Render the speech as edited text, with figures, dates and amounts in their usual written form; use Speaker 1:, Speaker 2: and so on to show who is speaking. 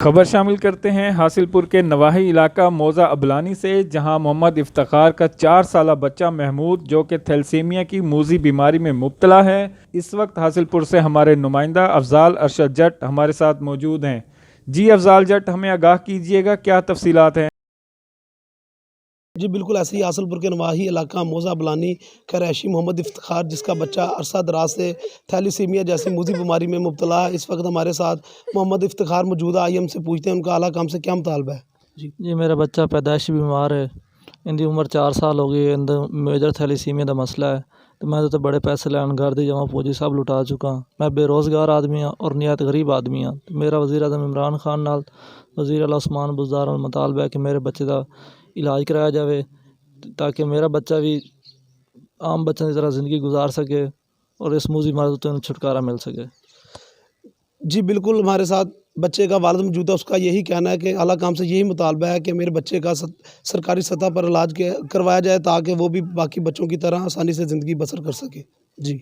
Speaker 1: खबर शामिल करते हैं हासिलपुर के नवाही इलाका मौजा अबलानी से, जहां मोहम्मद इफ्तिखार का 4 साला बच्चा महमूद जो कि थैलेसीमिया की मूजी बीमारी में मुब्तला है। इस वक्त हासिलपुर से हमारे नुमाइंदा अफजाल अरशद जट हमारे साथ मौजूद हैं। जी अफजाल जट, हमें आगाह कीजिएगा, क्या तफसीलात हैं?
Speaker 2: जी बिल्कुल, ऐसे ही हासिलपुर के नवाही इलाका मौजा अबलानी का रहायशी मोहम्मद इफ्तिखार, जिसका बच्चा अरसा दराज से थैलेसीमिया जैसी मूजी बीमारी में मुब्तला है। इस वक्त हमारे साथ मोहम्मद इफ्तिखार मौजूद है। आइए हमसे पूछते हैं उनका आला काम से क्या मुतालबा है।
Speaker 3: जी मेरा बच्चा पैदाइशी बीमार है। इनकी उम्र 4 साल हो गई है। इंदा मेजर थैलेसीमिया का मसला है। तो मैं तो बड़े पैसे लैन घर दी जमा पूंजी सब लुटा चुका। मैं बेरोज़गार आदमी हाँ और निहायत गरीब आदमी हाँ। तो मेरा वज़ीर आज़म इमरान खान नाल वज़ीर आला उस्मान बुज़दार नाल मुतालबा है कि मेरे बच्चे का इलाज कराया जाए, ताकि मेरा बच्चा भी आम बच्चों की तरह ज़िंदगी गुजार सके और इस मूजी बीमारी तो छुटकारा मिल सके।
Speaker 2: जी बिल्कुल, हमारे साथ बच्चे का वालिद मौजूद है। उसका यही कहना है कि आला काम से यही मुतालबा है कि मेरे बच्चे का सरकारी सतह पर इलाज करवाया जाए, ताकि वो भी बाकी बच्चों की तरह आसानी से ज़िंदगी बसर कर सके। जी।